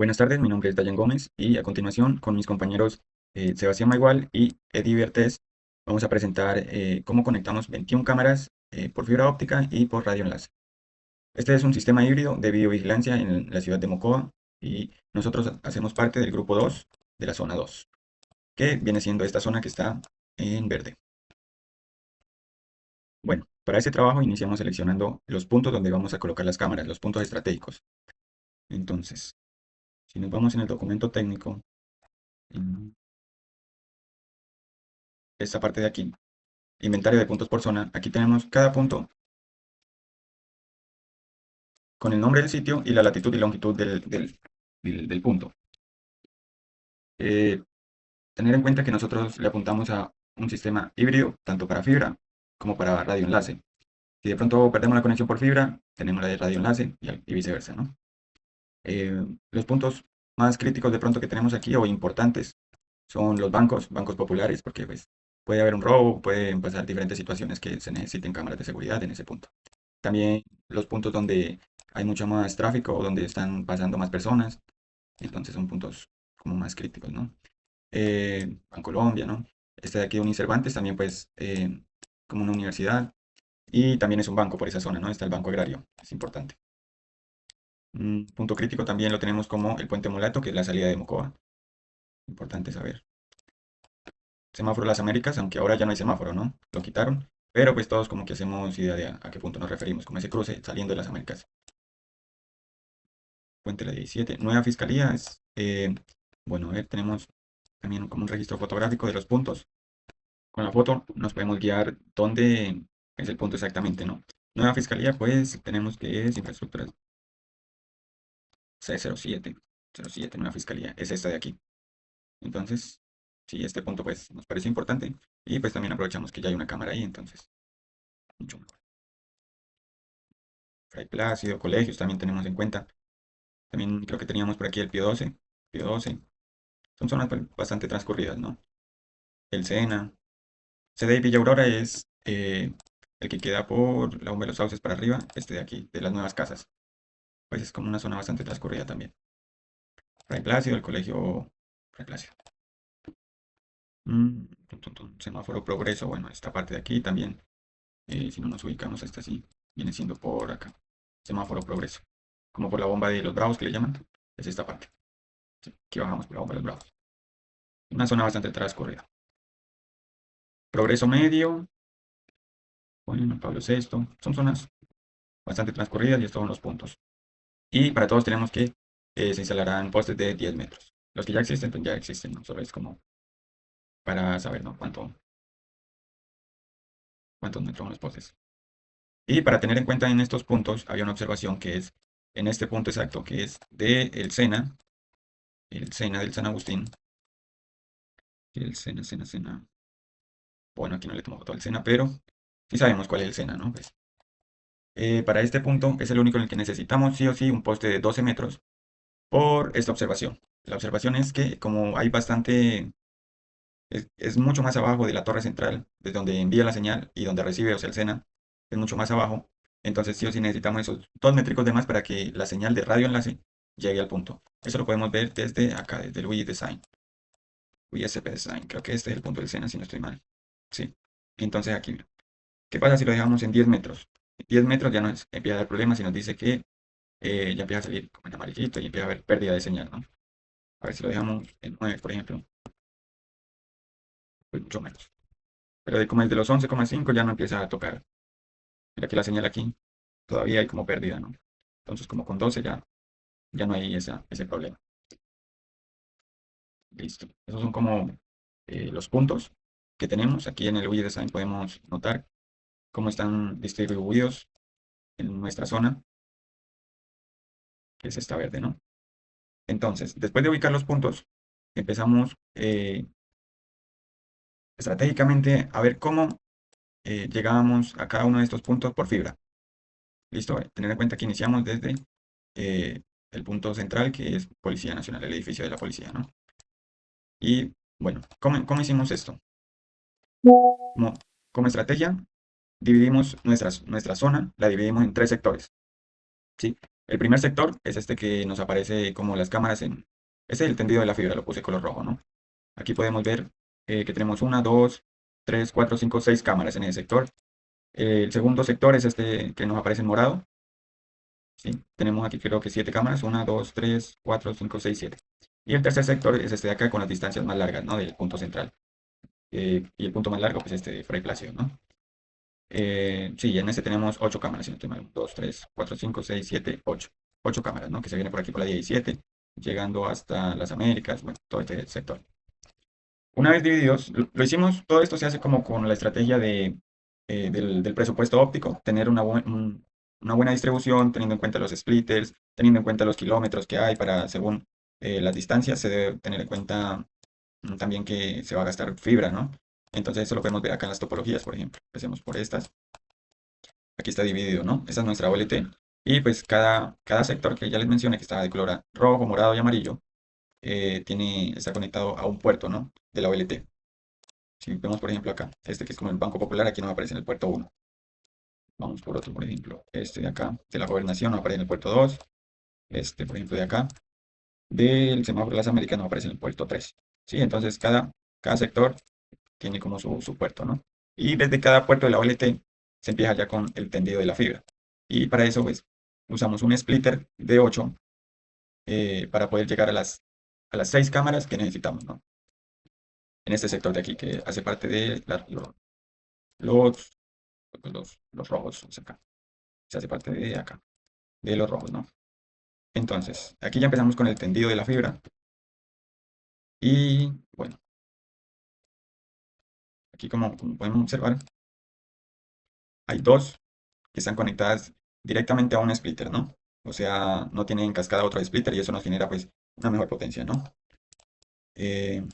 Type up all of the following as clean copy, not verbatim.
Buenas tardes, mi nombre es Dayan Gómez y a continuación con mis compañeros Sebastián Maigual y Eddie Bertés vamos a presentar cómo conectamos 21 cámaras por fibra óptica y por radioenlace. Este es un sistema híbrido de videovigilancia en la ciudad de Mocoa y nosotros hacemos parte del grupo 2 de la zona 2, que viene siendo esta zona que está en verde. Bueno, para este trabajo iniciamos seleccionando los puntos donde vamos a colocar las cámaras, los puntos estratégicos. Entonces, si nos vamos en el documento técnico, en esta parte de aquí, inventario de puntos por zona, aquí tenemos cada punto con el nombre del sitio y la latitud y longitud del punto. Eh, Tener en cuenta que nosotros le apuntamos a un sistema híbrido, tanto para fibra como para radioenlace. Si de pronto perdemos la conexión por fibra, tenemos la de radioenlace y viceversa, ¿no? Los puntos más críticos de pronto que tenemos aquí o importantes son los bancos populares, porque pues, puede haber un robo, pueden pasar diferentes situaciones que se necesiten cámaras de seguridad en ese punto. También los puntos donde hay mucho más tráfico o donde están pasando más personas, entonces son puntos como más críticos, ¿no? Bancolombia, ¿no? Este de aquí, Unicervantes, también pues como una universidad y también es un banco por esa zona, ¿no? Está el Banco Agrario, es importante. Un punto crítico también lo tenemos como el Puente Mulato, que es la salida de Mocoa, importante saber. Semáforo Las Américas, aunque ahora ya no hay semáforo, ¿no? Lo quitaron, pero pues todos como que hacemos idea de a qué punto nos referimos, como ese cruce saliendo de Las Américas. Puente La 17, nueva fiscalía es, bueno, a ver, tenemos también como un registro fotográfico de los puntos. Con la foto nos podemos guiar dónde es el punto exactamente, ¿no? Nueva fiscalía, pues tenemos que es infraestructura C07, 07, nueva fiscalía, es esta de aquí. Entonces, sí, este punto pues nos parece importante y pues también aprovechamos que ya hay una cámara ahí, entonces, mucho mejor. Fray Plácido, colegios también tenemos en cuenta. También creo que teníamos por aquí el Pío 12, Pío 12. Son zonas pues, bastante transcurridas, ¿no? El Sena. CD y Villa Aurora es el que queda por la Bomba de los Sauces para arriba, este de aquí, de las nuevas casas. Pues es como una zona bastante transcurrida también. Fray Plácido, el colegio Fray Plácido. Semáforo Progreso, bueno, esta parte de aquí también, si no nos ubicamos, esta sí, viene siendo por acá. Semáforo Progreso. Como por la bomba de los Bravos que le llaman, es esta parte. Sí, aquí bajamos por la bomba de los Bravos. Una zona bastante transcurrida. Progreso Medio, bueno, Pablo VI, son zonas bastante transcurridas y estos son los puntos. Y para todos tenemos que se instalarán postes de 10 metros. Los que ya existen, pues ya existen, ¿no? Solo es como para saber, ¿no? Cuántos metros son los postes. Y para tener en cuenta en estos puntos, había una observación que es en este punto exacto, que es de el Sena del San Agustín. El Sena. Bueno, aquí no le tomo foto al Sena, pero sí sabemos cuál es el Sena, ¿no? Pues, para este punto es el único en el que necesitamos sí o sí un poste de 12 metros por esta observación. La observación es que como hay bastante, es mucho más abajo de la torre central, desde donde envía la señal y donde recibe, o sea, el SENA, es mucho más abajo. Entonces sí o sí necesitamos esos 2 métricos de más para que la señal de radioenlace llegue al punto. Eso lo podemos ver desde acá, desde el UI Design. UISP Design, creo que este es el punto del SENA, si no estoy mal. Sí. Entonces aquí, mira. ¿Qué pasa si lo dejamos en 10 metros? 10 metros ya no empieza a dar problemas si nos dice que ya empieza a salir como en amarillito y empieza a haber pérdida de señal, ¿no? A ver si lo dejamos en 9, por ejemplo, pues mucho menos. Pero como el de los 11,5 ya no empieza a tocar. Mira que la señal aquí todavía hay como pérdida, ¿no? Entonces como con 12 ya no hay ese problema. Listo. Esos son como los puntos que tenemos. Aquí en el UI Design podemos notar cómo están distribuidos en nuestra zona, que es esta verde, ¿no? Entonces, después de ubicar los puntos, empezamos estratégicamente a ver cómo llegábamos a cada uno de estos puntos por fibra. Listo, tener en cuenta que iniciamos desde eh, el punto central, que es Policía Nacional, el edificio de la policía, ¿no? Y bueno, ¿cómo hicimos esto? Como, como estrategia, dividimos nuestra zona, la dividimos en 3 sectores, ¿sí? El primer sector es este que nos aparece como las cámaras en... Este es el tendido de la fibra, lo puse color rojo, ¿no? Aquí podemos ver que tenemos una, dos, tres, cuatro, cinco, seis cámaras en ese sector. El segundo sector es este que nos aparece en morado. ¿Sí? Tenemos aquí creo que siete cámaras, una, dos, tres, cuatro, cinco, seis, siete. Y el tercer sector es este de acá con las distancias más largas, ¿no? Del punto central. Y el punto más largo, pues este de Fray Plácido, ¿no? Sí, en este tenemos ocho cámaras, si no estoy mal. 2, 3, 4, 5, 6, 7, 8. Ocho cámaras, ¿no? Que se viene por aquí por la 17, llegando hasta las Américas, bueno, todo este sector. Una vez divididos, lo hicimos, todo esto se hace como con la estrategia del presupuesto óptico, tener una buena distribución, teniendo en cuenta los splitters, teniendo en cuenta los kilómetros que hay para, según las distancias, se debe tener en cuenta también que se va a gastar fibra, ¿no? Entonces eso lo podemos ver acá en las topologías, por ejemplo. Empecemos por estas. Aquí está dividido, ¿no? Esta es nuestra OLT. Y pues cada sector que ya les mencioné, que está de color rojo, morado y amarillo, está conectado a un puerto, ¿no? De la OLT. Si vemos, por ejemplo, acá, este que es como el Banco Popular, aquí nos aparece en el puerto 1. Vamos por otro, por ejemplo, este de acá, de la Gobernación, nos aparece en el puerto 2. Este, por ejemplo, de acá, del Semáforo de las Américas, nos aparece en el puerto 3. ¿Sí? Entonces, cada sector tiene como su puerto, ¿no? Y desde cada puerto de la OLT se empieza ya con el tendido de la fibra. Y para eso, pues, usamos un splitter de 8 para poder llegar a las 6 cámaras que necesitamos, ¿no? En este sector de aquí, que hace parte de los, los rojos, o sea, acá. Se hace parte de acá, de los rojos, ¿no? Entonces, aquí ya empezamos con el tendido de la fibra. Y bueno, aquí como podemos observar, hay dos que están conectadas directamente a un splitter, ¿no? O sea, no tienen cascada otro splitter y eso nos genera pues una mejor potencia, ¿no? Eh,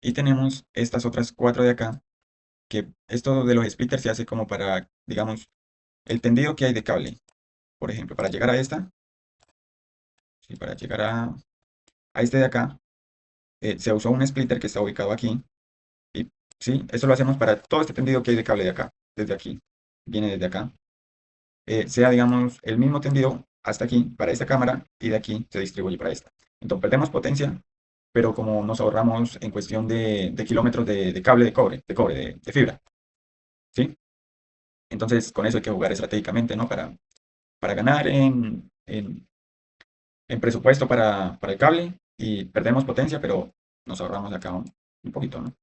y tenemos estas otras cuatro de acá, que esto de los splitters se hace como para, digamos, el tendido que hay de cable. Por ejemplo, para llegar a esta, sí, para llegar a este de acá, se usó un splitter que está ubicado aquí. Y sí, eso lo hacemos para todo este tendido que hay de cable de acá, desde aquí, viene desde acá. Sea, digamos, el mismo tendido hasta aquí para esta cámara y de aquí se distribuye para esta. Entonces perdemos potencia, pero como nos ahorramos en cuestión de kilómetros de cable de fibra, ¿sí? Entonces con eso hay que jugar estratégicamente, ¿no? Para ganar en presupuesto para el cable y perdemos potencia, pero nos ahorramos acá un poquito, ¿no?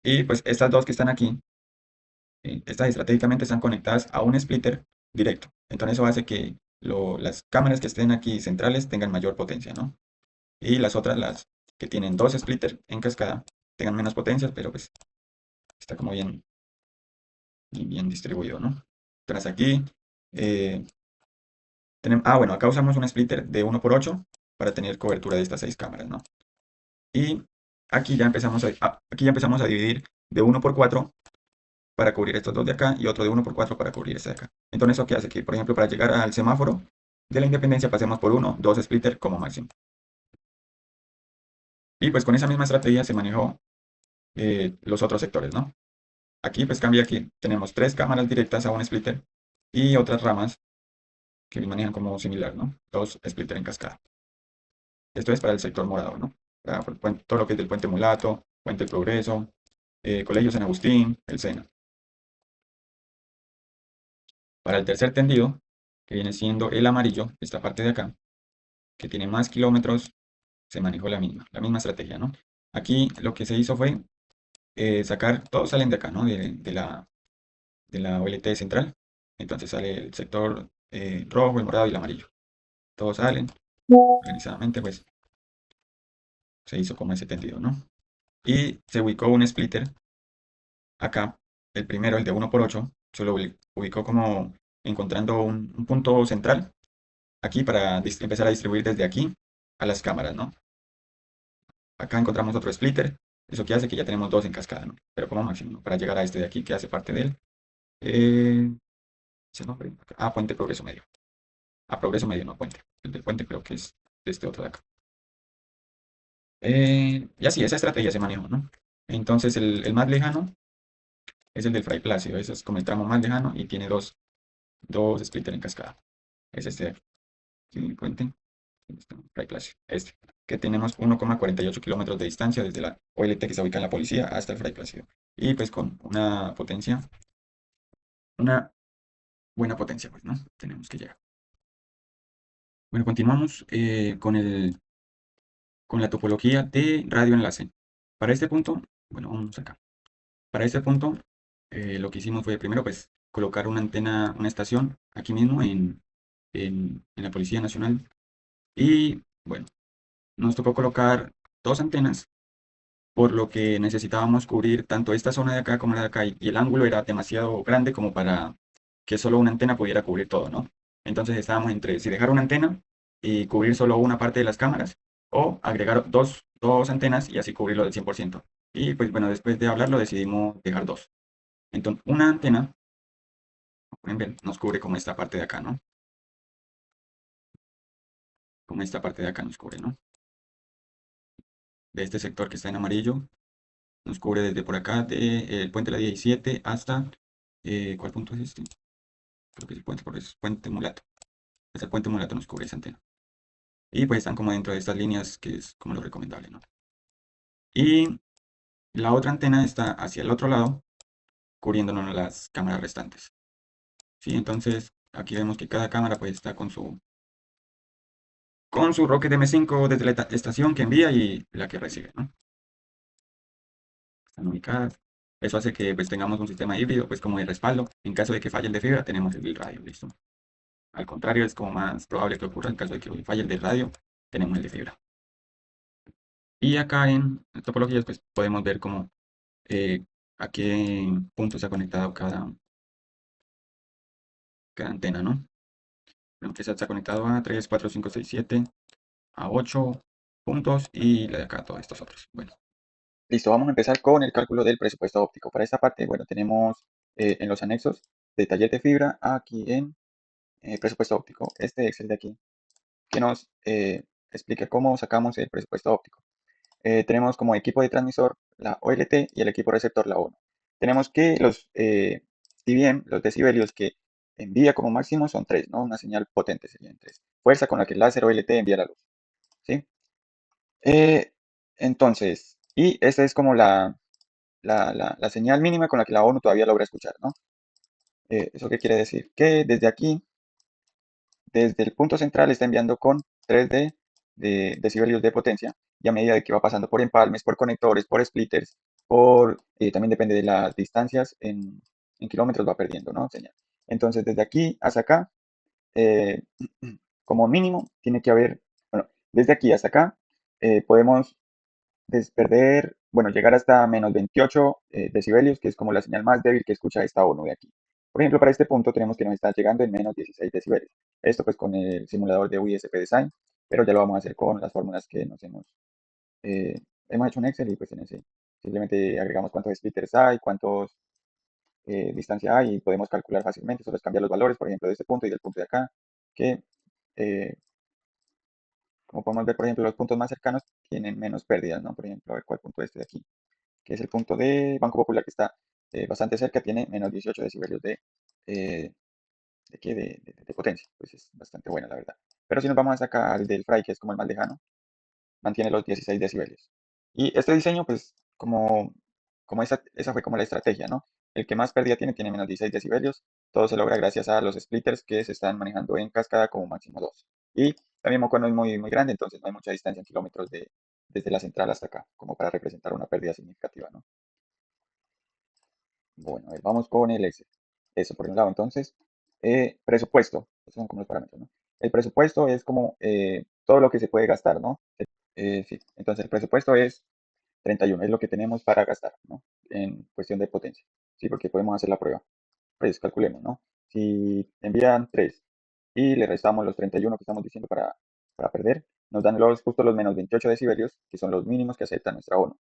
Y pues estas dos que están aquí, estas estratégicamente están conectadas a un splitter directo. Entonces eso hace que las cámaras que estén aquí centrales tengan mayor potencia, ¿no? Y las otras, las que tienen dos splitters en cascada, tengan menos potencias, pero pues está como bien distribuido, ¿no? Entonces aquí eh, bueno, acá usamos un splitter de 1 por 8 para tener cobertura de estas 6 cámaras, ¿no? Y aquí ya empezamos a dividir de 1 por 4 para cubrir estos dos de acá y otro de 1 por 4 para cubrir este de acá. Entonces, ¿eso qué hace? Que, por ejemplo, para llegar al semáforo de la Independencia pasemos por uno, dos splitters como máximo. Y pues con esa misma estrategia se manejó los otros sectores, ¿no? Aquí pues cambia que tenemos tres cámaras directas a un splitter y otras ramas que manejan como similar, ¿no? Dos splitters en cascada. Esto es para el sector morado, ¿no? Todo lo que es del Puente Mulato, Puente del Progreso, Colegio San Agustín, el Sena. Para el tercer tendido, que viene siendo el amarillo, esta parte de acá, que tiene más kilómetros, se manejó la misma estrategia, ¿no? Aquí lo que se hizo fue sacar, todos salen de acá, ¿no? De la OLT central. Entonces sale el sector rojo, el morado y el amarillo. Todos salen organizadamente, pues se hizo como ese tendido, ¿no? Y se ubicó un splitter acá, el primero, el de 1 por 8, se lo ubicó como encontrando un punto central aquí para empezar a distribuir desde aquí a las cámaras, ¿no? Acá encontramos otro splitter, eso que hace que ya tenemos dos en cascada, ¿no? Pero como máximo, ¿no? Para llegar a este de aquí que hace parte de él. ¿Ese nombre? Puente Progreso Medio. Progreso Medio, no Puente. El del Puente creo que es de este otro de acá. Y así, esa estrategia se manejó, ¿no? Entonces el más lejano es el del Fray Plácido, ese es como el tramo más lejano y tiene dos splitters en cascada. Es sí, puente, Fray Place, que tenemos 1,48 kilómetros de distancia desde la OLT que se ubica en la policía hasta el Fray Plácido. Y pues con una potencia, una buena potencia, pues, ¿no? Tenemos que llegar. Bueno, continuamos con la topología de radioenlace. Para este punto, bueno, vamos acá. Para este punto, lo que hicimos fue primero, pues, colocar una antena, una estación aquí mismo en la Policía Nacional. Y bueno, nos tocó colocar dos antenas, por lo que necesitábamos cubrir tanto esta zona de acá como la de acá, y el ángulo era demasiado grande como para que solo una antena pudiera cubrir todo, ¿no? Entonces estábamos entre si dejar una antena y cubrir solo una parte de las cámaras, o agregar dos antenas y así cubrirlo del 100%. Y pues bueno, después de hablarlo decidimos dejar dos. Entonces, una antena, como pueden ver, nos cubre como esta parte de acá, ¿no? Como esta parte de acá nos cubre, ¿no? De este sector que está en amarillo, nos cubre desde por acá, del puente de la 17 hasta, ¿cuál punto es este? Creo que es el puente, porque es puente Mulato. Es el puente Mulato, nos cubre esa antena. Y pues están como dentro de estas líneas, que es como lo recomendable, ¿no? Y la otra antena está hacia el otro lado, cubriéndonos las cámaras restantes. ¿Sí? Entonces, aquí vemos que cada cámara pues está con su Rocket M5 desde la estación que envía y la que recibe, ¿no? Están ubicadas. Eso hace que pues tengamos un sistema híbrido pues como de respaldo. En caso de que falle el de fibra, tenemos el radio, ¿listo? Al contrario, es como más probable que ocurra en caso de que falle el de radio, tenemos el de fibra. Y acá en topologías pues podemos ver cómo eh, a qué punto se ha conectado cada antena, ¿no? Bueno, que esa está conectado a 3, 4, 5, 6, 7, a 8 puntos, y la de acá a todos estos otros. Bueno, listo, vamos a empezar con el cálculo del presupuesto óptico. Para esta parte, bueno, tenemos en los anexos de taller de fibra aquí en presupuesto óptico, este Excel de aquí, que nos explica cómo sacamos el presupuesto óptico. Tenemos como equipo de transmisor la OLT y el equipo receptor la ONU. Tenemos que los dBm, los decibelios que envía como máximo son 3, ¿no? Una señal potente serían 3. Fuerza con la que el láser OLT envía la luz, ¿sí? Eh, entonces, y esta es como la señal mínima con la que la ONU todavía logra escuchar, ¿no? ¿Eso qué quiere decir? Que desde aquí, desde el punto central, está enviando con 3D de decibelios de potencia, y a medida de que va pasando por empalmes, por conectores, por splitters, también depende de las distancias, en kilómetros va perdiendo, ¿no? Señal. Entonces, desde aquí hasta acá, eh, como mínimo, tiene que haber, bueno, desde aquí hasta acá, podemos perder, bueno, llegar hasta menos 28 decibelios, que es como la señal más débil que escucha esta ONU de aquí. Por ejemplo, para este punto tenemos que nos está llegando en menos 16 decibelios. Esto pues con el simulador de UISP Design, pero ya lo vamos a hacer con las fórmulas que hemos hecho en Excel, y pues en ese simplemente agregamos cuántos splitters hay, cuántos distancia hay, y podemos calcular fácilmente. Solo es cambiar los valores, por ejemplo, de este punto y del punto de acá, que eh, como podemos ver, por ejemplo, los puntos más cercanos tienen menos pérdidas, ¿no? Por ejemplo, a ver cuál punto es este de aquí, que es el punto de Banco Popular, que está bastante cerca, tiene menos 18 decibelios eh, de potencia. Pues es bastante bueno, la verdad. Pero si nos vamos a sacar al del Fry, que es como el más lejano, mantiene los 16 decibelios. Y este diseño, pues, como esa fue como la estrategia, ¿no? El que más pérdida tiene menos 16 decibelios. Todo se logra gracias a los splitters que se están manejando en cascada como máximo 2. Y también Moco no es muy, muy grande, entonces no hay mucha distancia en kilómetros desde la central hasta acá, como para representar una pérdida significativa, ¿no? Bueno, a ver, vamos con el Excel. Eso por un lado, entonces, presupuesto. Esos son como los parámetros, ¿no? El presupuesto es como todo lo que se puede gastar, ¿no? Sí, entonces el presupuesto es 31, es lo que tenemos para gastar, ¿no? En cuestión de potencia. Sí, porque podemos hacer la prueba. Pues calculemos, ¿no? Si envían 3 y le restamos los 31 que estamos diciendo para perder, nos dan justo los menos 28 decibelios, que son los mínimos que acepta nuestra ONU.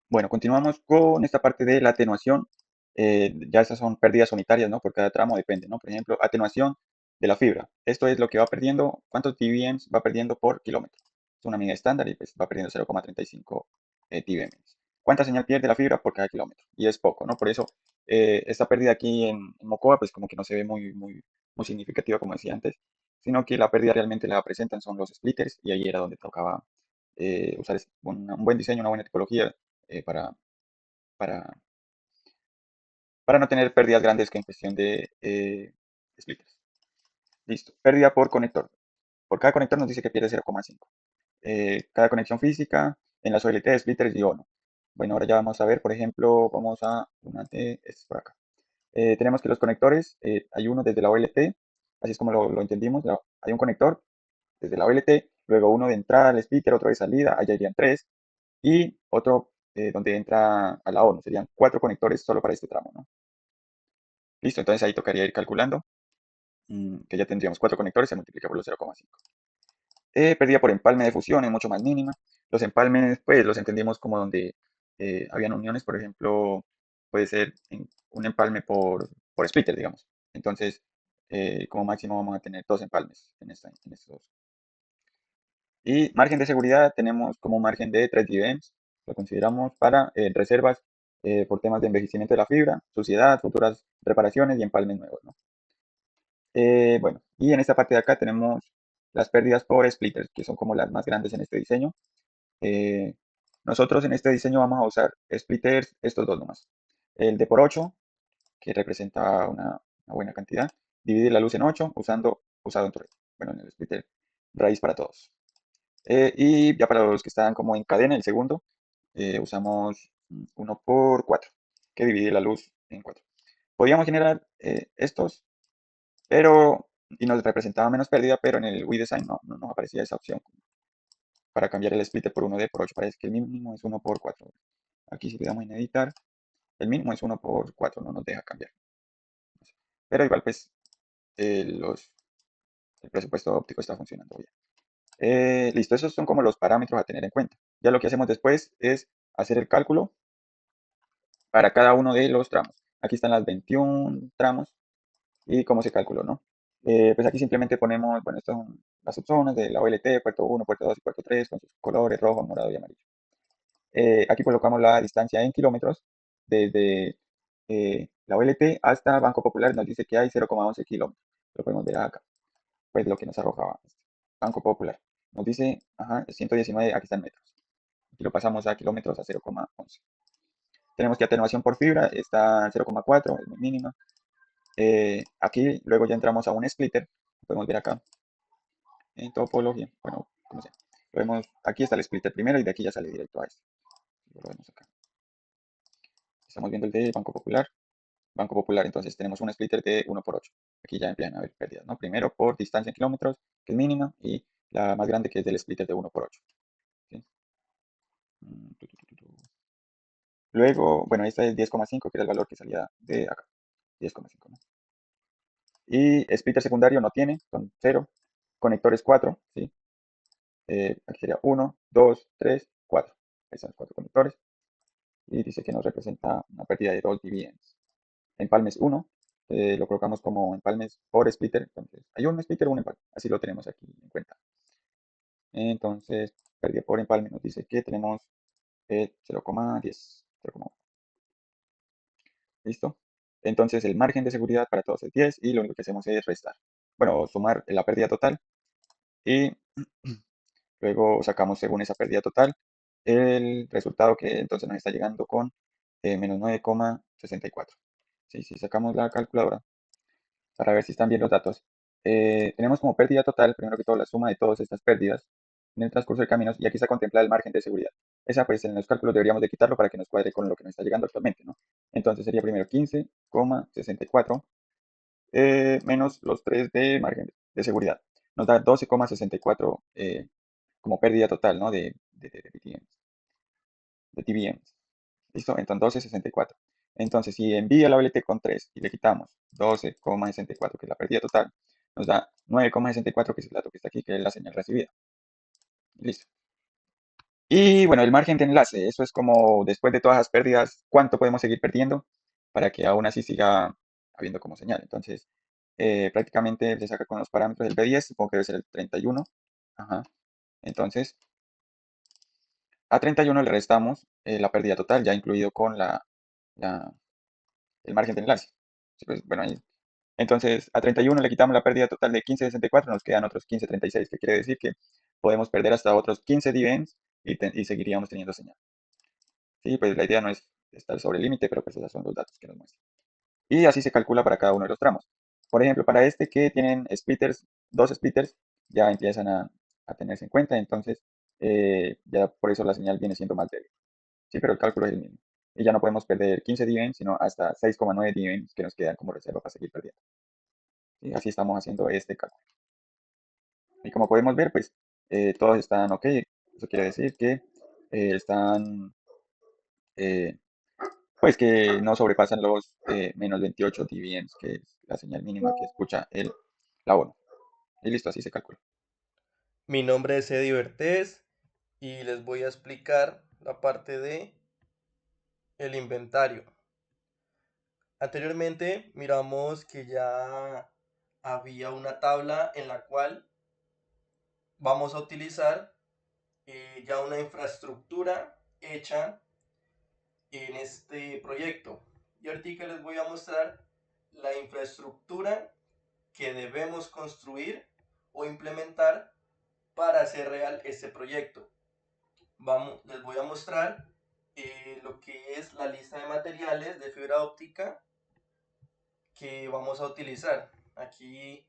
Bueno, continuamos con esta parte de la atenuación. Ya estas son pérdidas unitarias, ¿no? Por cada tramo depende, ¿no? Por ejemplo, atenuación de la fibra. Esto es lo que va perdiendo, cuántos dBm va perdiendo por kilómetro. Es una medida estándar y pues va perdiendo 0,35 dBm. cuánta señal pierde la fibra por cada kilómetro. Y es poco, ¿no? Por eso esta pérdida aquí en Mocoa, pues como que no se ve muy significativa, como decía antes, sino que la pérdida realmente la presentan son los splitters, y ahí era donde tocaba usar un buen diseño, una buena tipología para, para no tener pérdidas grandes que en cuestión de splitters. Listo. Pérdida por conector. Por cada conector nos dice que pierde 0,5. Cada conexión física en las OLT, splitters y ONO. Bueno, ahora ya vamos a ver, por ejemplo, vamos a una de estas por acá. Tenemos que los conectores, hay uno desde la OLT, así es como lo entendimos. Hay un conector desde la OLT, luego uno de entrada al splitter, otro de salida, allá irían tres, y otro donde entra a la ONO. Serían cuatro conectores solo para este tramo, ¿no? Listo, entonces ahí tocaría ir calculando que ya tendríamos cuatro conectores, se multiplica por los 0,5. Pérdida por empalme de fusión es mucho más mínima. Los empalmes, pues, los entendimos como donde habían uniones, por ejemplo, puede ser un empalme por splitter, digamos. Entonces, como máximo vamos a tener dos empalmes en estos. Y margen de seguridad tenemos como margen de 3 dBm. Lo consideramos para reservas por temas de envejecimiento de la fibra, suciedad, futuras reparaciones y empalmes nuevos, ¿no? Bueno, y en esta parte de acá tenemos las pérdidas por splitters, que son como las más grandes en este diseño. Eh, Nosotros en este diseño vamos a usar splitters, estos dos nomás. El de por 8, que representa una buena cantidad. Dividir la luz en 8 usado en tu red. Bueno, en el splitter raíz para todos. Y ya para los que están como en cadena, el segundo, usamos 1 por 4, que divide la luz en 4. Podríamos generar estos, pero, y nos representaba menos pérdida, pero en el WeDesign no nos aparecía esa opción para cambiar el splitter por 1D por 8. Parece que el mínimo es 1 por 4. Aquí si le damos en editar, el mínimo es 1 por 4, no nos deja cambiar. Pero igual pues el presupuesto óptico está funcionando bien. Listo, esos son como los parámetros a tener en cuenta. Ya lo que hacemos después es hacer el cálculo para cada uno de los tramos. Aquí están las 21 tramos y cómo se calculó, ¿no? Pues aquí simplemente ponemos, bueno, estas son las subzonas de la OLT, puerto 1, puerto 2 y puerto 3 con sus colores rojo, morado y amarillo. Aquí colocamos la distancia en kilómetros desde la OLT hasta Banco Popular, nos dice que hay 0,11 kilómetros. Lo podemos ver acá, pues lo que nos arrojaba Banco Popular. Nos dice, ajá, 119, aquí están metros. Y lo pasamos a kilómetros a 0,11. Tenemos que atenuación por fibra, está 0,4, es muy mínima. Aquí luego ya entramos a un splitter, podemos ver acá en topología, bueno, como sea. Lo vemos, aquí está el splitter primero y de aquí ya sale directo a este. Lo vemos acá. Estamos viendo el de Banco Popular. Banco Popular, entonces tenemos un splitter de 1 por 8. Aquí ya empiezan a haber pérdidas, ¿no? Primero por distancia en kilómetros, que es mínima, y la más grande que es del splitter de 1 por 8. ¿Sí? Luego, bueno, esta es 10,5, que era el valor que salía de acá. 10,5, ¿no? Y splitter secundario no tiene, son 0. Conectores 4, ¿sí? Aquí sería 1, 2, 3, 4. Ahí están los 4 conectores. Y dice que nos representa una pérdida de 2 dBm. Empalmes 1, lo colocamos como empalmes por splitter. Entonces, hay un splitter, un empalme. Así lo tenemos aquí en cuenta. Entonces, pérdida por empalme nos dice que tenemos 0,10. 0,1. ¿Listo? Entonces, el margen de seguridad para todos es 10 y lo único que hacemos es restar. Bueno, sumar la pérdida total y luego sacamos según esa pérdida total el resultado que entonces nos está llegando con menos 9,64. Sí, si sacamos la calculadora para ver si están bien los datos, tenemos como pérdida total, primero que todo, la suma de todas estas pérdidas en el transcurso de caminos, y aquí está contemplado el margen de seguridad. Esa, pues, en los cálculos deberíamos de quitarlo para que nos cuadre con lo que nos está llegando actualmente, ¿no? Entonces sería primero 15,64 menos los 3 de margen de seguridad. Nos da 12,64 como pérdida total, ¿no? De TBM. ¿Listo? Entonces 12,64. Entonces, si envía la OLT con 3 y le quitamos 12,64, que es la pérdida total, nos da 9,64, que es el dato que está aquí, que es la señal recibida. Listo. Y bueno, el margen de enlace, eso es como después de todas las pérdidas, cuánto podemos seguir perdiendo para que aún así siga habiendo como señal. Entonces, prácticamente se saca con los parámetros del B10, supongo que debe ser el 31. Ajá. Entonces, A 31 le restamos la pérdida total, ya incluido con la- el margen de enlace. Sí, pues, bueno, ahí. Entonces, a 31 le quitamos la pérdida total de 15,64, nos quedan otros 15,36, que quiere decir que podemos perder hasta otros 15 dividends y seguiríamos teniendo señal. Sí, pues la idea no es estar sobre el límite, pero pues esos son los datos que nos muestran. Y así se calcula para cada uno de los tramos. Por ejemplo, para este que tienen splitters, dos splitters, ya empiezan a tenerse en cuenta, entonces ya por eso la señal viene siendo más débil. Sí, pero el cálculo es el mismo. Y ya no podemos perder 15 dividends, sino hasta 6,9 dividends que nos quedan como reserva para seguir perdiendo. Y así estamos haciendo este cálculo. Y como podemos ver, pues todos están ok. Eso quiere decir que están, eh, pues que no sobrepasan los menos 28 dividends, que es la señal mínima que escucha la ONU. Y listo, así se calcula. Mi nombre es Eddie Bertés y les voy a explicar la parte de el inventario. Anteriormente miramos que ya había una tabla en la cual vamos a utilizar ya una infraestructura hecha en este proyecto. Y ahorita les voy a mostrar la infraestructura que debemos construir o implementar para hacer real este proyecto. Les voy a mostrar lo que es la lista de materiales de fibra óptica que vamos a utilizar. Aquí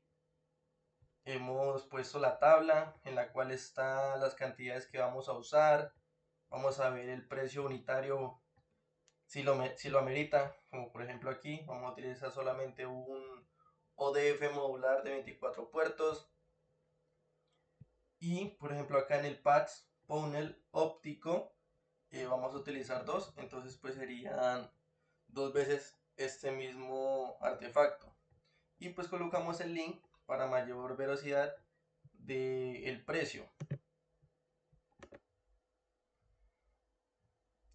hemos puesto la tabla en la cual están las cantidades que vamos a usar. Vamos a ver el precio unitario si lo amerita, como por ejemplo aquí vamos a utilizar solamente un ODF modular de 24 puertos y por ejemplo acá en el PAX panel óptico vamos a utilizar dos, entonces pues serían dos veces este mismo artefacto y pues colocamos el link para mayor velocidad del precio.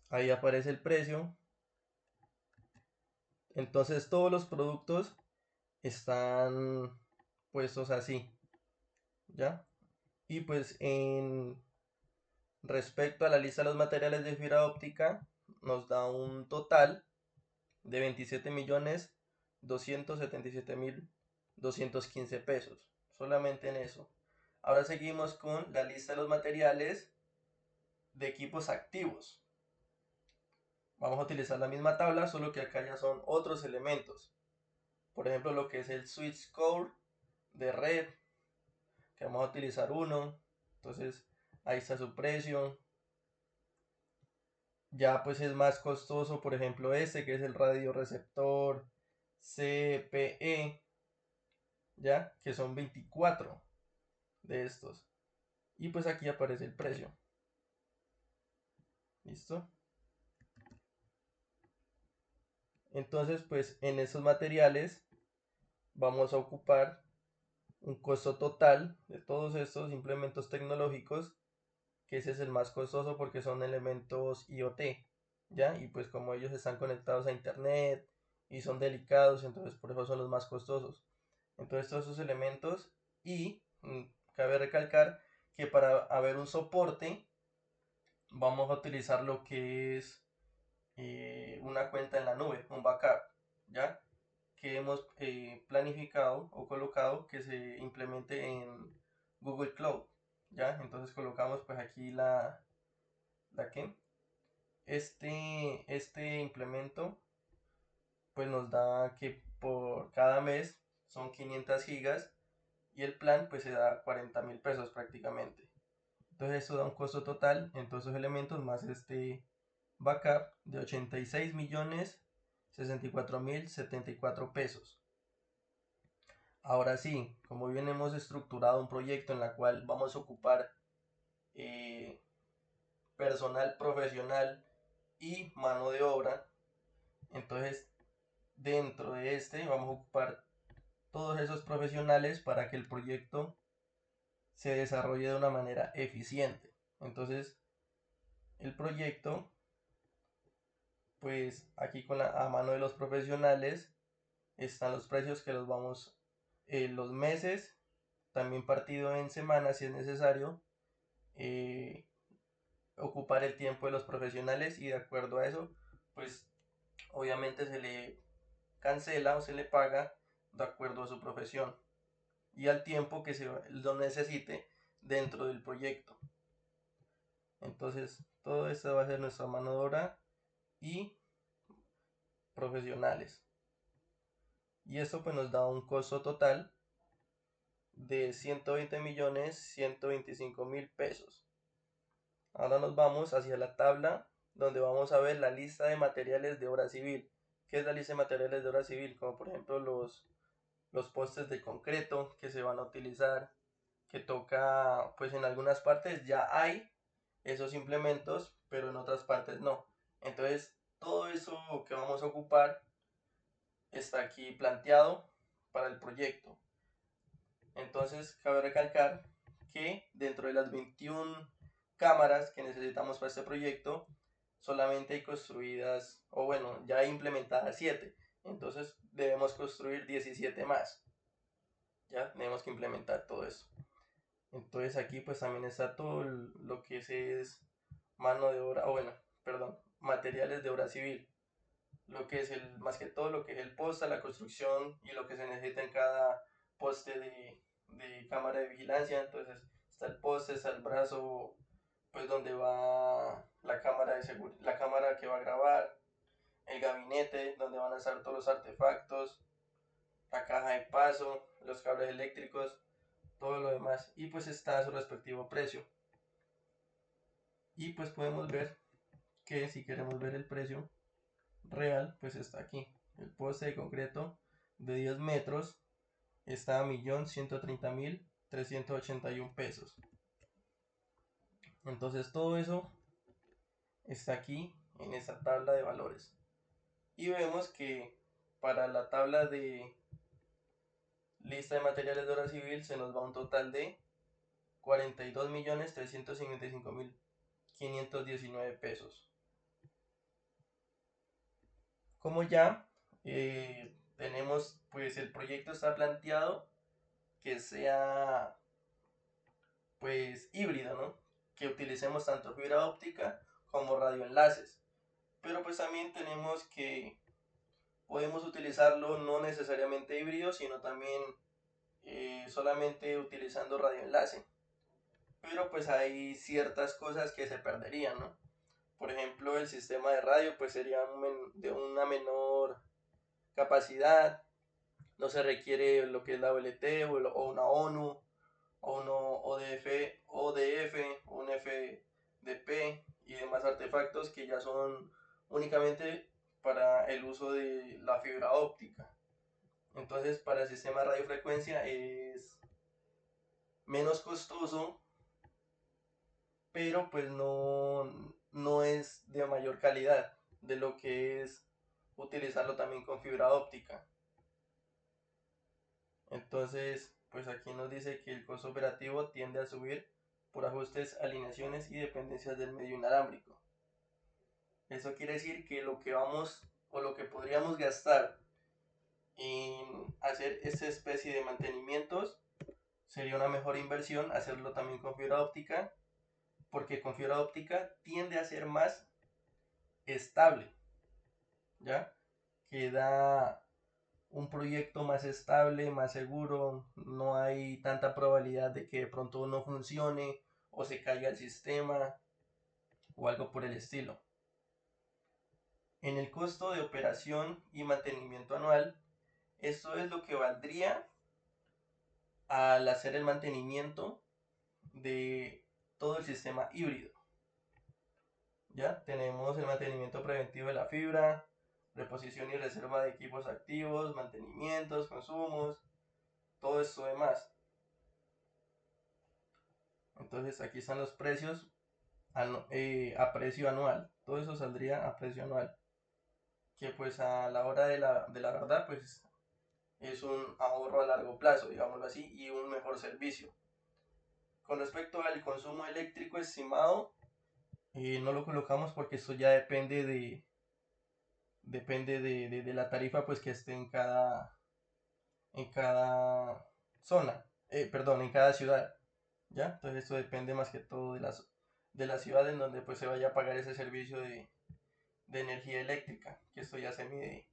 Ahí aparece el precio, entonces todos los productos están puestos así, ¿ya? Y pues en respecto a la lista de los materiales de fibra óptica, nos da un total de 27.277.215 pesos. Solamente en eso. Ahora seguimos con la lista de los materiales de equipos activos. Vamos a utilizar la misma tabla, solo que acá ya son otros elementos. Por ejemplo, lo que es el switch core de red, que vamos a utilizar uno. Entonces, ahí está su precio. Ya pues es más costoso, por ejemplo, este que es el radioreceptor CPE, ya que son 24 de estos. Y pues aquí aparece el precio. ¿Listo? Entonces, pues en esos materiales vamos a ocupar un costo total de todos estos implementos tecnológicos, que ese es el más costoso porque son elementos IoT, ¿ya? Y pues como ellos están conectados a internet y son delicados, entonces por eso son los más costosos. Entonces todos esos elementos y cabe recalcar que para haber un soporte vamos a utilizar lo que es una cuenta en la nube, un backup, ¿ya? Que hemos planificado o colocado que se implemente en Google Cloud, ¿ya? Entonces colocamos pues aquí la que este implemento pues nos da que por cada mes son 500 gigas y el plan pues se da 40.000 pesos prácticamente. Entonces esto da un costo total en todos esos elementos más este backup de 86.064.074 pesos. Ahora sí, como bien hemos estructurado un proyecto en el cual vamos a ocupar eh, personal profesional y mano de obra, entonces dentro de este vamos a ocupar todos esos profesionales para que el proyecto se desarrolle de una manera eficiente. Entonces el proyecto, pues aquí con a mano de los profesionales están los precios que los vamos, los meses, también partido en semanas si es necesario, eh, ocupar el tiempo de los profesionales y de acuerdo a eso, pues obviamente se le cancela o se le paga de acuerdo a su profesión y al tiempo que se lo necesite dentro del proyecto. Entonces, todo esto va a ser nuestra mano de obra y profesionales. Y esto pues nos da un costo total de 120.125.000 pesos. Ahora nos vamos hacia la tabla donde vamos a ver la lista de materiales de obra civil. ¿Qué es la lista de materiales de obra civil? Como por ejemplo los postes de concreto que se van a utilizar, que toca, pues en algunas partes ya hay esos implementos, pero en otras partes no. Entonces, todo eso que vamos a ocupar está aquí planteado para el proyecto. Entonces, cabe recalcar que dentro de las 21 cámaras que necesitamos para este proyecto, solamente hay construidas, o bueno, ya hay implementadas 7. Entonces, debemos construir 17 más. Ya tenemos que implementar todo eso. Entonces, aquí pues también está todo lo que es mano de obra, o bueno, perdón, materiales de obra civil. Lo que es más que todo lo que es el poste, la construcción y lo que se necesita en cada poste de cámara de vigilancia. Entonces está el poste, está el brazo, pues donde va la cámara de la cámara que va a grabar, el gabinete donde van a estar todos los artefactos, la caja de paso, los cables eléctricos, todo lo demás. Y pues está a su respectivo precio. Y pues podemos ver que si queremos ver el precio real, pues está aquí. El poste de concreto de 10 metros está a 1.130.381 pesos. Entonces todo eso está aquí en esta tabla de valores. Y vemos que para la tabla de lista de materiales de obra civil se nos va un total de 42.355.519 pesos. Como ya tenemos, pues el proyecto está planteado que sea pues híbrido, ¿no? Que utilicemos tanto fibra óptica como radioenlaces. Pero pues también tenemos que podemos utilizarlo no necesariamente híbrido, sino también solamente utilizando radioenlace. Pero pues hay ciertas cosas que se perderían, ¿no? Por ejemplo, el sistema de radio pues sería de una menor capacidad, no se requiere lo que es la VLT o una ONU o un ODF, un FDP y demás artefactos que ya son únicamente para el uso de la fibra óptica. Entonces, para el sistema de radiofrecuencia es menos costoso, pero pues no es de mayor calidad de lo que es utilizarlo también con fibra óptica. Entonces, pues aquí nos dice que el costo operativo tiende a subir por ajustes, alineaciones y dependencias del medio inalámbrico. Eso quiere decir que lo que vamos o lo que podríamos gastar en hacer esta especie de mantenimientos sería una mejor inversión hacerlo también con fibra óptica, porque con fibra óptica tiende a ser más estable, ¿ya? Que da un proyecto más estable, más seguro, no hay tanta probabilidad de que de pronto no funcione o se caiga el sistema o algo por el estilo. En el costo de operación y mantenimiento anual, esto es lo que valdría al hacer el mantenimiento de todo el sistema híbrido. Ya tenemos el mantenimiento preventivo de la fibra, reposición y reserva de equipos activos, mantenimientos, consumos, todo esto demás. Entonces aquí están los precios a precio anual. Todo eso saldría a precio anual. Que pues a la hora de la verdad pues es un ahorro a largo plazo, digámoslo así, y un mejor servicio. Con respecto al consumo eléctrico estimado, no lo colocamos porque esto ya depende de la tarifa pues que esté en cada zona, perdón, en cada ciudad, ¿ya? Entonces esto depende más que todo de la ciudad en donde pues se vaya a pagar ese servicio de energía eléctrica, que esto ya se mide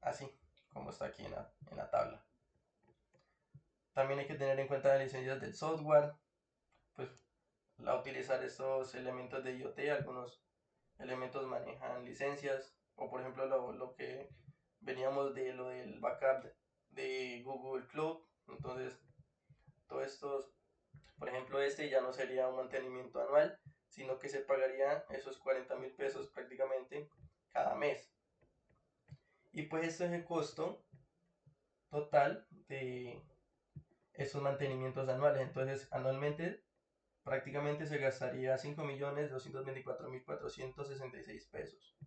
así, como está aquí en la tabla. También hay que tener en cuenta las licencias del software, pues a utilizar estos elementos de IoT, algunos elementos manejan licencias, o por ejemplo lo que veníamos de lo del backup de Google Cloud, entonces todos estos, por ejemplo este ya no sería un mantenimiento anual, sino que se pagaría esos 40.000 pesos prácticamente cada mes. Y pues este es el costo total de esos mantenimientos anuales, entonces anualmente prácticamente se gastaría 5.224.466 pesos.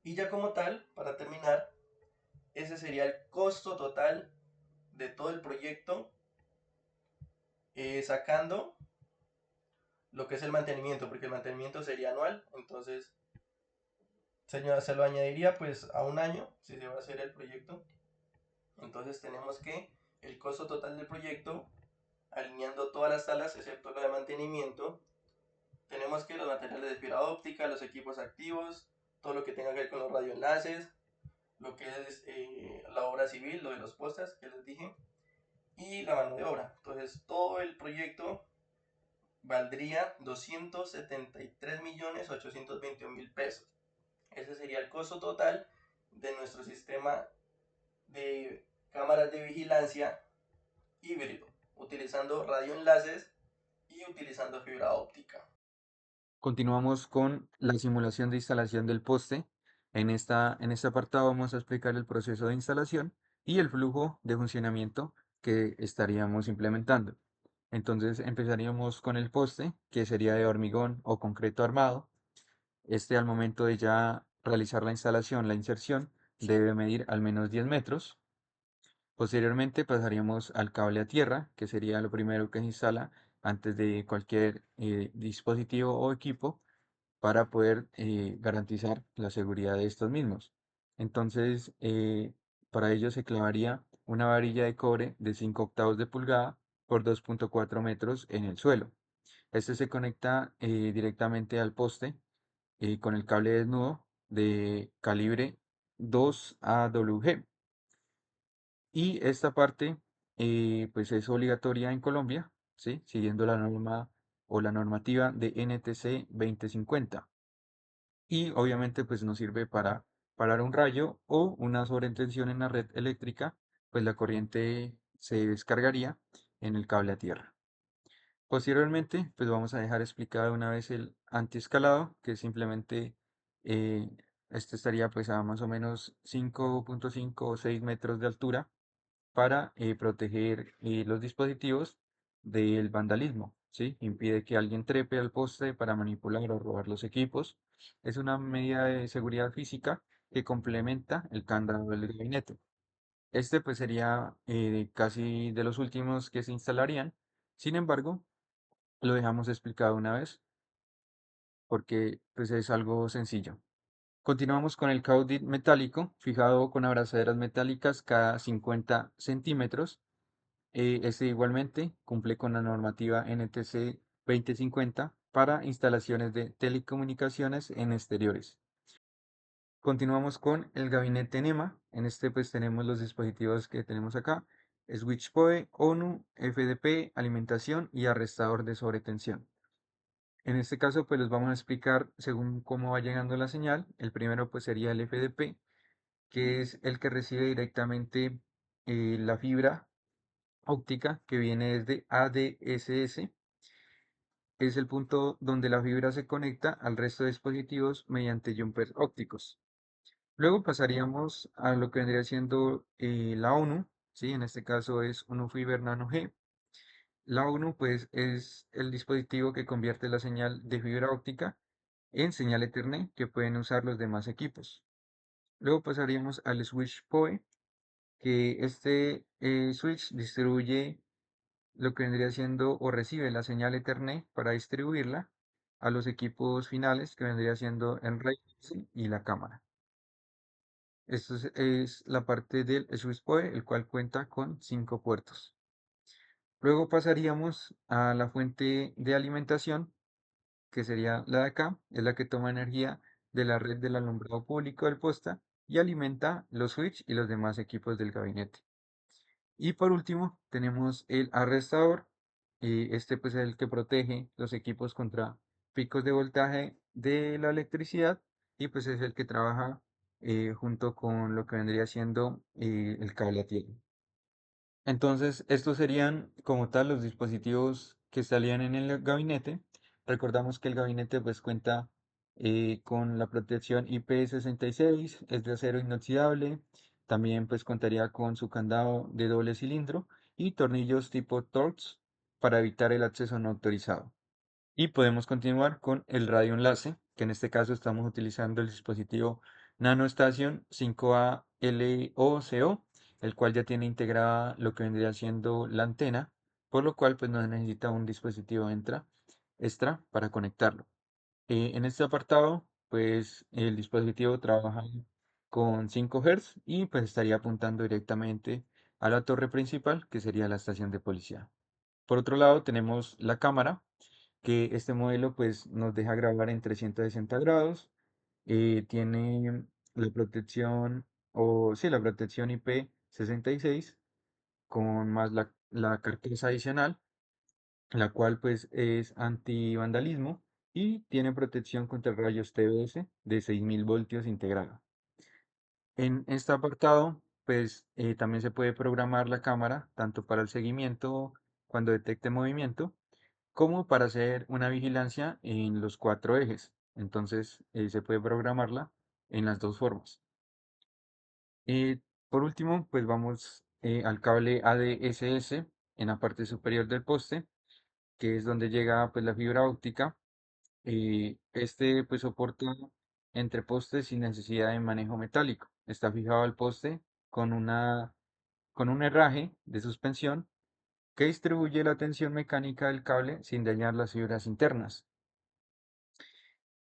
Y ya como tal, para terminar, ese sería el costo total de todo el proyecto, sacando lo que es el mantenimiento, porque el mantenimiento sería anual, entonces se lo añadiría pues a un año, si se va a hacer el proyecto. Entonces tenemos que el costo total del proyecto, alineando todas las salas, excepto lo de mantenimiento, tenemos que los materiales de fibra óptica, los equipos activos, todo lo que tenga que ver con los radioenlaces, lo que es la obra civil, lo de los postes que les dije, y la mano de obra. Entonces todo el proyecto valdría 273.821.000 pesos. Ese sería el costo total de nuestro sistema de cámaras de vigilancia híbrido, utilizando radioenlaces y utilizando fibra óptica. Continuamos con la simulación de instalación del poste. En este apartado vamos a explicar el proceso de instalación y el flujo de funcionamiento que estaríamos implementando. Entonces empezaríamos con el poste, que sería de hormigón o concreto armado. Este al momento de ya realizar la instalación, la inserción, debe medir al menos 10 metros. Posteriormente pasaríamos al cable a tierra, que sería lo primero que se instala antes de cualquier dispositivo o equipo para poder garantizar la seguridad de estos mismos. Entonces, para ello se clavaría una varilla de cobre de 5 octavos de pulgada por 2,4 metros en el suelo. Este se conecta directamente al poste con el cable desnudo de calibre 2 AWG. Y esta parte pues es obligatoria en Colombia, ¿sí? Siguiendo la norma o la normativa de NTC 2050. Y obviamente pues nos sirve para parar un rayo o una sobretensión en la red eléctrica, pues la corriente se descargaría en el cable a tierra. Posteriormente, pues vamos a dejar explicado una vez el antiescalado, que simplemente eh, este estaría pues a más o menos 5,5 o 6 metros de altura para proteger los dispositivos del vandalismo, ¿sí? Impide que alguien trepe al poste para manipular o robar los equipos. Es una medida de seguridad física que complementa el candado del gabinete. Este pues sería casi de los últimos que se instalarían. Sin embargo, lo dejamos explicado una vez porque pues es algo sencillo. Continuamos con el caudit metálico, fijado con abrazaderas metálicas cada 50 centímetros. Este igualmente cumple con la normativa NTC 2050 para instalaciones de telecomunicaciones en exteriores. Continuamos con el gabinete NEMA. En este pues tenemos los dispositivos que tenemos acá. Switch PoE, ONU, FDP, alimentación y arrestador de sobretensión. En este caso pues los vamos a explicar según cómo va llegando la señal. El primero pues sería el FDP, que es el que recibe directamente la fibra óptica que viene desde ADSS. Es el punto donde la fibra se conecta al resto de dispositivos mediante jumpers ópticos. Luego pasaríamos a lo que vendría siendo la ONU, ¿sí? En este caso es ONU Fiber Nano G. La ONU pues es el dispositivo que convierte la señal de fibra óptica en señal Ethernet que pueden usar los demás equipos. Luego pasaríamos al switch PoE, que este switch distribuye lo que vendría siendo o recibe la señal Ethernet para distribuirla a los equipos finales que vendría siendo el RAID y la cámara. Esto es la parte del switch PoE, el cual cuenta con 5 puertos. Luego pasaríamos a la fuente de alimentación, que sería la de acá, es la que toma energía de la red del alumbrado público del posta y alimenta los switch y los demás equipos del gabinete. Y por último, tenemos el arrestador. Y este pues es el que protege los equipos contra picos de voltaje de la electricidad y pues es el que trabaja junto con lo que vendría siendo el cable a tierra. Entonces, estos serían como tal los dispositivos que estarían en el gabinete. Recordamos que el gabinete pues cuenta con la protección IP66, es de acero inoxidable. También pues contaría con su candado de doble cilindro y tornillos tipo Torx para evitar el acceso no autorizado. Y podemos continuar con el radio enlace, que en este caso estamos utilizando el dispositivo NanoStation 5A LOCO, el cual ya tiene integrada lo que vendría siendo la antena, por lo cual pues no necesita un dispositivo extra para conectarlo. En este apartado, pues el dispositivo trabaja con 5 Hz y pues estaría apuntando directamente a la torre principal, que sería la estación de policía. Por otro lado, tenemos la cámara, que este modelo pues nos deja grabar en 360 grados. Tiene la protección, o sí, la protección IP66 con más la carcasa adicional, la cual pues es anti-vandalismo y tiene protección contra rayos TBS de 6000 voltios integrada. En este apartado, pues también se puede programar la cámara tanto para el seguimiento cuando detecte movimiento, como para hacer una vigilancia en los 4 ejes. Entonces, se puede programarla en las dos formas. Por último, pues vamos al cable ADSS en la parte superior del poste, que es donde llega pues la fibra óptica. Este pues soporta entre postes sin necesidad de manejo metálico. Está fijado al poste con con un herraje de suspensión que distribuye la tensión mecánica del cable sin dañar las fibras internas.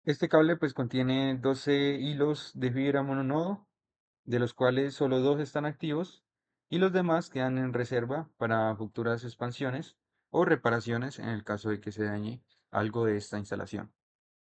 Este cable pues contiene 12 hilos de fibra mononodo, de los cuales solo 2 están activos y los demás quedan en reserva para futuras expansiones o reparaciones en el caso de que se dañe algo de esta instalación.